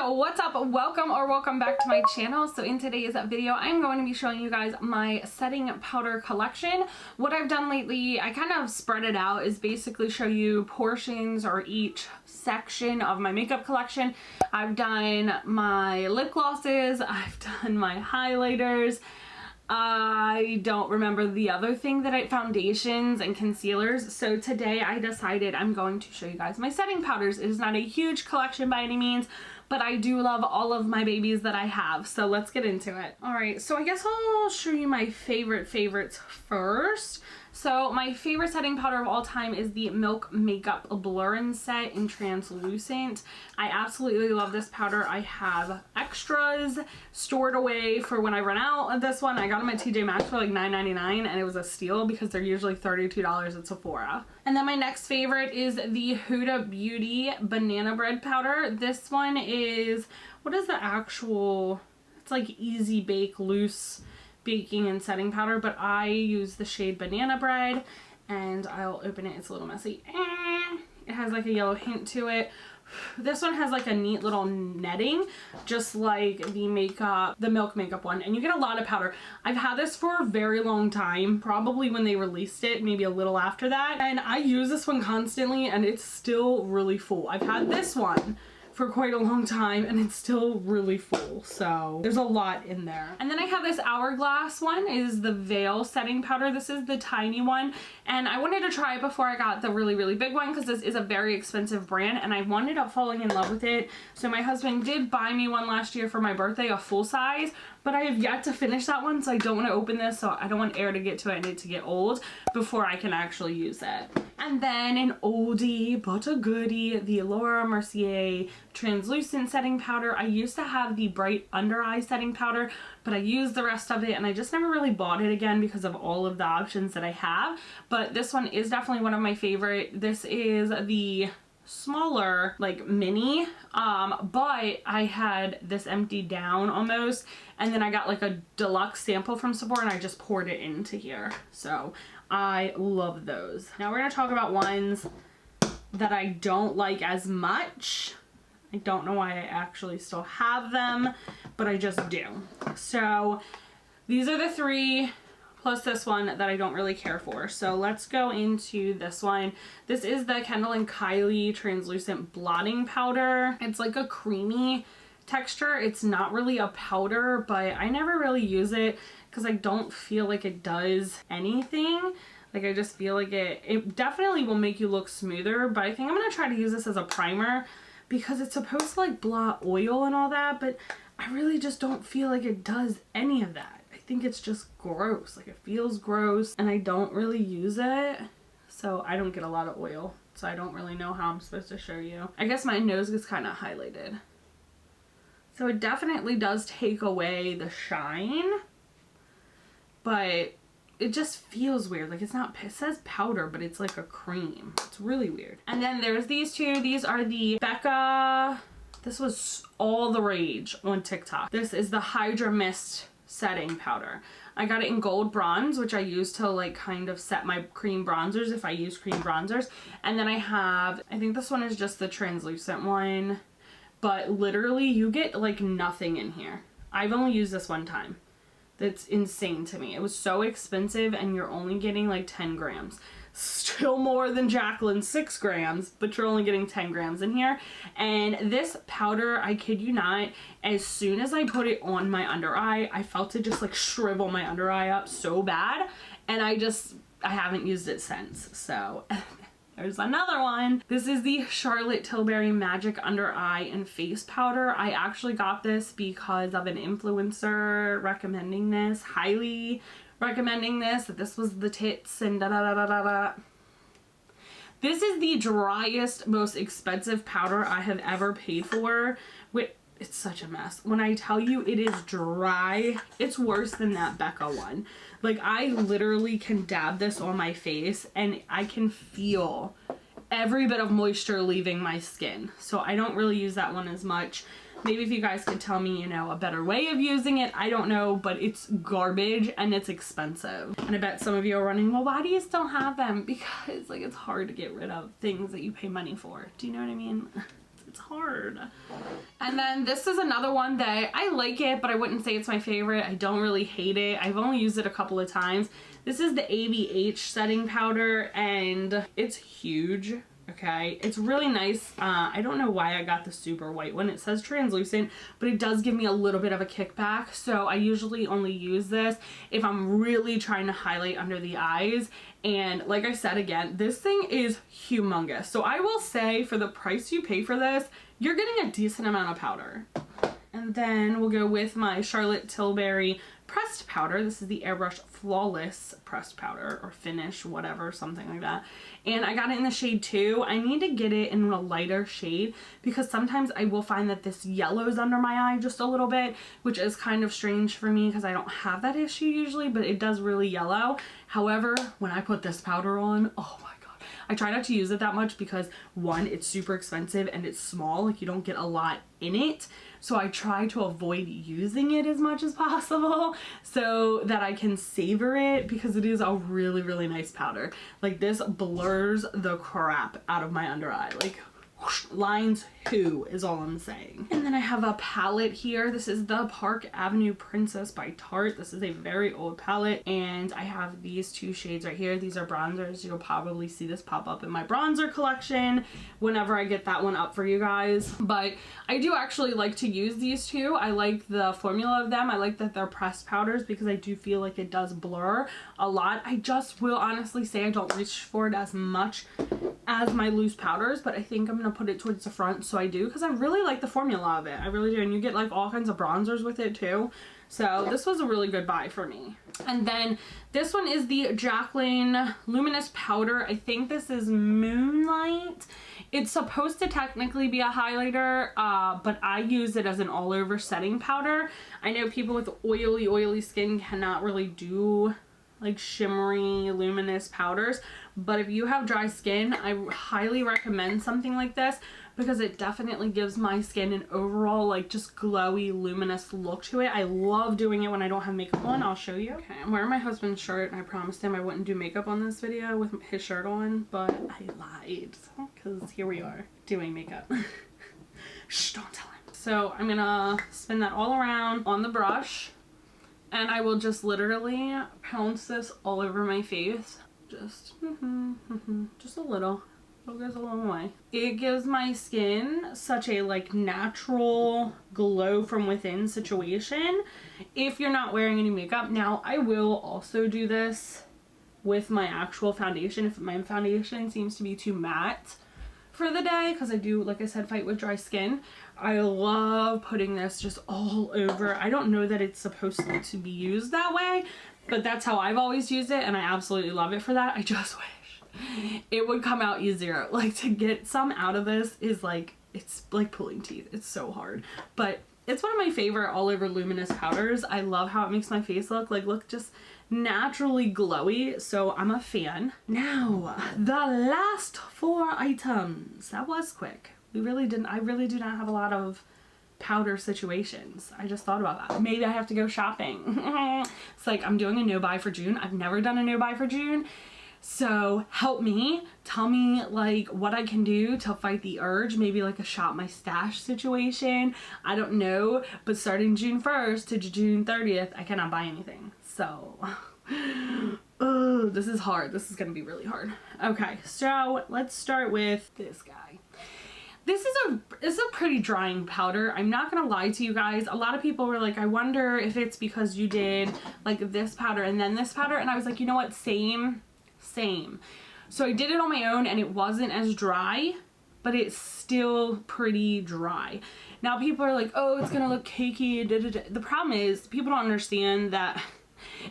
What's up? Welcome back to my channel. So in today's video I'm going to be showing you guys my setting powder collection. What I've done lately, I kind of spread it out, is basically show you portions or each section of my makeup collection. I've done my lip glosses, I've done my highlighters, I don't remember the other thing that foundations and concealers. So today I decided I'm going to show you guys my setting powders. It is not a huge collection by any means, but I do love all of my babies that I have. So let's get into it. All right, so I guess I'll show you my favorites first. So my favorite setting powder of all time is the Milk Makeup Blur-In Set in Translucent. I absolutely love this powder. I have extras stored away for when I run out of this one. I got them at TJ Maxx for like $9.99 and it was a steal because they're usually $32 at Sephora. And then my next favorite is the Huda Beauty Banana Bread Powder. This one is, what is the actual, it's like Easy Bake Loose baking and setting powder, but I use the shade Banana Bread, and I'll open it. It's a little messy. It has like a yellow hint to it. This one has like a neat little netting, just like the Milk Makeup one, and you get a lot of powder. I've had this for a very long time, probably when they released it, maybe a little after that, and I use this one constantly and it's still really full. I've had this one for quite a long time and it's still really full, so there's a lot in there. And then I have this Hourglass one, is the Veil setting powder. This is the tiny one, and I wanted to try it before I got the really big one because this is a very expensive brand and I wound up falling in love with it. So my husband did buy me one last year for my birthday, a full size, but I have yet to finish that one, so I don't want to open this, so I don't want air to get to it and it to get old before I can actually use it. And then an oldie but a goodie, the Laura Mercier Translucent Setting Powder. I used to have the Bright Under Eye Setting Powder, but I used the rest of it and I just never really bought it again because of all of the options that I have. But this one is definitely one of my favorite. This is the smaller, like mini, but I had this emptied down almost, and then I got like a deluxe sample from Sephora and I just poured it into here. So I love those. Now we're gonna talk about ones that I don't like as much. I don't know why I actually still have them, but I just do. So these are the three, plus this one that I don't really care for. So let's go into this one. This is the Kendall and Kylie Translucent Blotting Powder. It's like a creamy texture. It's not really a powder, but I never really use it because I don't feel like it does anything. Like, I just feel like it definitely will make you look smoother, but I think I'm gonna try to use this as a primer because it's supposed to like blot oil and all that, but I really just don't feel like it does any of that. I think it's just gross. Like, it feels gross and I don't really use it, so I don't get a lot of oil, so I don't really know how I'm supposed to show you. I guess my nose gets kind of highlighted, so it definitely does take away the shine, but it just feels weird. Like, it's not, it says powder, but it's like a cream. It's really weird. And then there's these two. These are the Becca, this was all the rage on TikTok. This is the Hydra Mist setting powder. I got it in gold bronze, which I use to like kind of set my cream bronzers if I use cream bronzers. And then I have, I think this one is just the translucent one, but literally you get like nothing in here. I've only used this one time. That's insane to me. It was so expensive and you're only getting like 10 grams. Still more than Jacqueline's 6 grams, but you're only getting 10 grams in here. And this powder, I kid you not, as soon as I put it on my under eye, I felt it just like shrivel my under eye up so bad. And I haven't used it since. So there's another one. This is the Charlotte Tilbury Magic Under Eye and Face Powder. I actually got this because of an influencer recommending this, highly recommending this, that this was the tits and da da da da da da. This is the driest, most expensive powder I have ever paid for. It's such a mess. When I tell you it is dry, it's worse than that Becca one. Like, I literally can dab this on my face and I can feel every bit of moisture leaving my skin. So I don't really use that one as much. Maybe if you guys could tell me, you know, a better way of using it, I don't know, but it's garbage and it's expensive. And I bet some of you are running, well, why do you still have them? Because like, it's hard to get rid of things that you pay money for. Do you know what I mean? It's hard. And then this is another one that I like it, but I wouldn't say it's my favorite. I don't really hate it. I've only used it a couple of times. This is the ABH setting powder, and it's huge. Okay, it's really nice. I don't know why I got the super white one. It says translucent, but it does give me a little bit of a kickback. So I usually only use this if I'm really trying to highlight under the eyes. And like I said, again, this thing is humongous. So I will say, for the price you pay for this, you're getting a decent amount of powder. And then we'll go with my Charlotte Tilbury pressed powder. This is the Airbrush Flawless pressed powder, or finish, whatever, something like that. And I got it in the shade 2. I need to get it in a lighter shade because sometimes I will find that this yellows under my eye just a little bit, which is kind of strange for me because I don't have that issue usually, but it does really yellow. However, when I put this powder on, oh my God. I try not to use it that much because, one, it's super expensive and it's small, like you don't get a lot in it. So I try to avoid using it as much as possible so that I can savor it, because it is a really, really nice powder. Like, this blurs the crap out of my under eye. Like, whoosh, lines who is all I'm saying. And then I have a palette here. This is the Park Avenue Princess by Tarte. This is a very old palette, and I have these two shades right here. These are bronzers. You'll probably see this pop up in my bronzer collection whenever I get that one up for you guys. But I do actually like to use these two. I like the formula of them. I like that they're pressed powders because I do feel like it does blur a lot. I just will honestly say I don't reach for it as much as my loose powders, but I think I'm gonna put it towards the front, so I do, because I really like the formula of it. I really do, and you get like all kinds of bronzers with it too. So this was a really good buy for me. And then this one is the Jaclyn Luminous Powder. I think this is Moonlight. It's supposed to technically be a highlighter, but I use it as an all-over setting powder. I know people with oily skin cannot really do like shimmery luminous powders, but if you have dry skin, I highly recommend something like this because it definitely gives my skin an overall like just glowy luminous look to it. I love doing it when I don't have makeup on. I'll show you. Okay, I'm wearing my husband's shirt, and I promised him I wouldn't do makeup on this video with his shirt on, but I lied because here we are doing makeup. Shh, don't tell him. So I'm gonna spin that all around on the brush, and I will just literally pounce this all over my face. Just a little. It goes a long way. It gives my skin such a like natural glow from within situation if you're not wearing any makeup. Now, I will also do this with my actual foundation if my foundation seems to be too matte for the day, because I do, like I said, fight with dry skin. I love putting this just all over. I don't know that it's supposed to be used that way, but that's how I've always used it, and I absolutely love it for that. I just wish it would come out easier. Like, to get some out of this is like, it's like pulling teeth. It's so hard, but it's one of my favorite all over luminous powders. I love how it makes my face look just naturally glowy, so I'm a fan. Now, the last 4 items. That was quick. I really do not have a lot of powder situations. I just thought about that. Maybe I have to go shopping. It's like I'm doing a no buy for June. I've never done a no buy for June. So help me, tell me like what I can do to fight the urge, maybe like a shop my stash situation. I don't know, but starting June 1st to June 30th, I cannot buy anything. So, oh, this is hard. This is gonna be really hard. Okay, so let's start with this guy. This is a pretty drying powder. I'm not gonna lie to you guys. A lot of people were like, I wonder if it's because you did like this powder and then this powder, and I was like, you know what, same. So I did it on my own and it wasn't as dry, but it's still pretty dry. Now people are like, oh, it's gonna look cakey, da, da, da. The problem is people don't understand that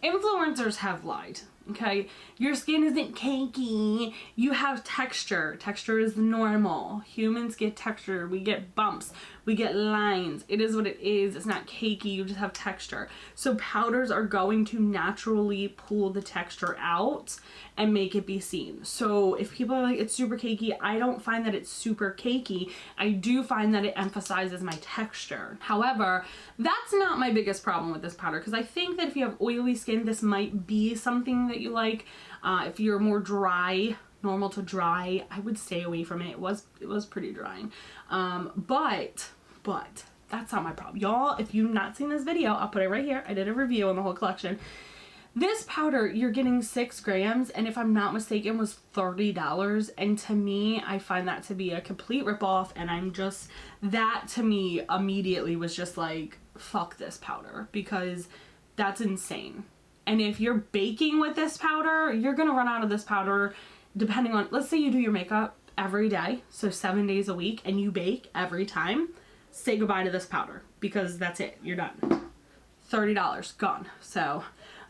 influencers have lied. Okay, your skin isn't cakey, you have texture. Texture is normal. Humans get texture, we get bumps, we get lines. It is what it is. It's not cakey, you just have texture. So powders are going to naturally pull the texture out and make it be seen. So if people are like, it's super cakey, I don't find that it's super cakey. I do find that it emphasizes my texture. However, that's not my biggest problem with this powder, because I think that if you have oily skin, this might be something that you like. If you're more dry normal to dry, I would stay away from it. It was pretty drying. But that's not my problem. Y'all, if you've not seen this video, I'll put it right here. I did a review on the whole collection. This powder, you're getting 6 grams, and if I'm not mistaken, was $30. And to me, I find that to be a complete ripoff, and I'm just, that to me immediately was just like, fuck this powder, because that's insane. And if you're baking with this powder, you're gonna run out of this powder depending on, let's say you do your makeup every day, so 7 days a week, and you bake every time, say goodbye to this powder, because that's it, you're done. $30, gone. So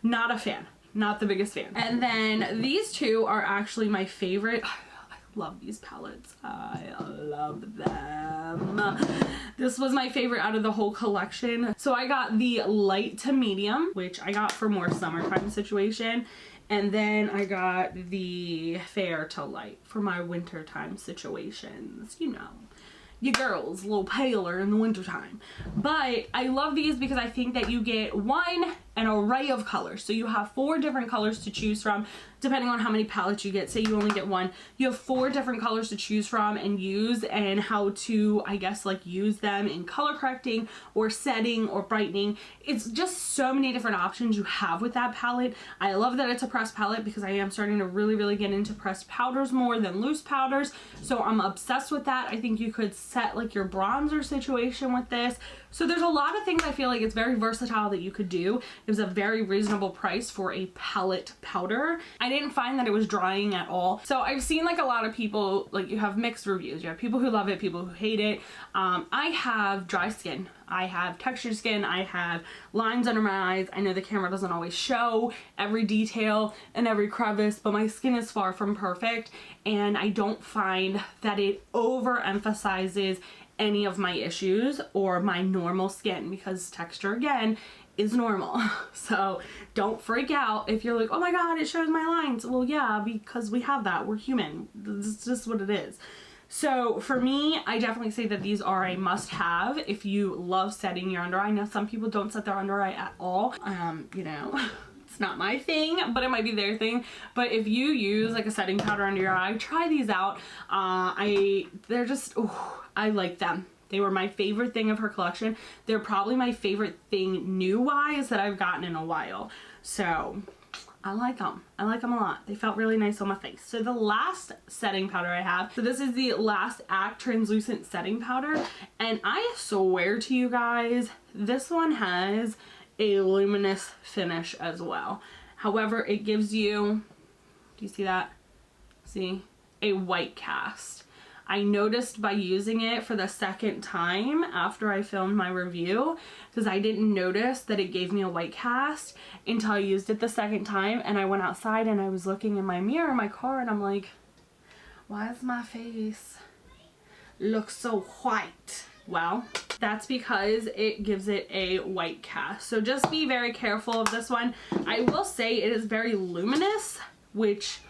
not a fan, not the biggest fan. And then these two are actually my favorite. I love these palettes. I love them. This was my favorite out of the whole collection. So I got the light to medium, which I got for more summertime situation. And then I got the fair to light for my wintertime situations, you know. Your girl's a little paler in the wintertime. But I love these because I think that you get an array of colors. So you have 4 different colors to choose from, depending on how many palettes you get. Say you only get 1. You have 4 different colors to choose from and use, and how to, I guess, like use them in color correcting or setting or brightening. It's just so many different options you have with that palette. I love that it's a pressed palette because I am starting to really get into pressed powders more than loose powders. So I'm obsessed with that. I think you could set like your bronzer situation with this. So there's a lot of things I feel like it's very versatile that you could do. It was a very reasonable price for a palette powder. I didn't find that it was drying at all. So I've seen like a lot of people, like you have mixed reviews. You have people who love it, people who hate it. I have dry skin. I have textured skin. I have lines under my eyes. I know the camera doesn't always show every detail and every crevice, but my skin is far from perfect, and I don't find that it overemphasizes any of my issues or my normal skin, because texture again is normal. So don't freak out if you're like, oh my god, it shows my lines. Well, yeah, because we have that. We're human. This is just what it is. So for me, I definitely say that these are a must-have if you love setting your under eye. I know some people don't set their under eye at all. You know, it's not my thing, but it might be their thing. But if you use like a setting powder under your eye, try these out. They're just, ooh, I like them. They were my favorite thing of her collection. They're probably my favorite thing new-wise that I've gotten in a while. So I like them. I like them a lot. They felt really nice on my face. So the last setting powder I have, so this is the Last Act Translucent Setting Powder. And I swear to you guys, this one has a luminous finish as well. However, it gives you, do you see that? See? A white cast. I noticed by using it for the second time after I filmed my review, because I didn't notice that it gave me a white cast until I used it the second time, and I went outside and I was looking in my mirror in my car and I'm like, why does my face look so white? Well, that's because it gives it a white cast. So just be very careful of this one. I will say it is very luminous, which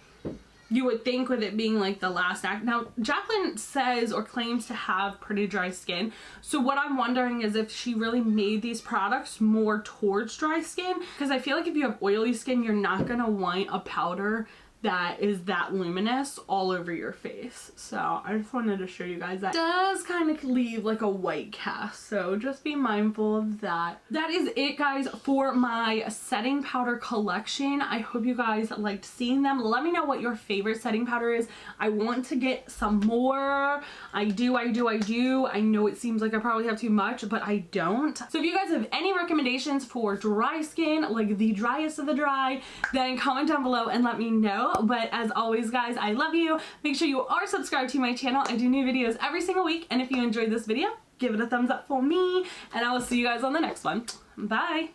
you would think with it being like the Last Act. Now, Jaclyn says or claims to have pretty dry skin. So what I'm wondering is if she really made these products more towards dry skin. Because I feel like if you have oily skin, you're not gonna want a powder that is that luminous all over your face. So I just wanted to show you guys that. It does kind of leave like a white cast, so just be mindful of that. That is it, guys, for my setting powder collection. I hope you guys liked seeing them. Let me know what your favorite setting powder is. I want to get some more. I do. I know it seems like I probably have too much, but I don't. So if you guys have any recommendations for dry skin, like the driest of the dry, then comment down below and let me know. But as always, guys, I love you. Make sure you are subscribed to my channel. I do new videos every single week, and if you enjoyed this video, give it a thumbs up for me, and I will see you guys on the next one. Bye!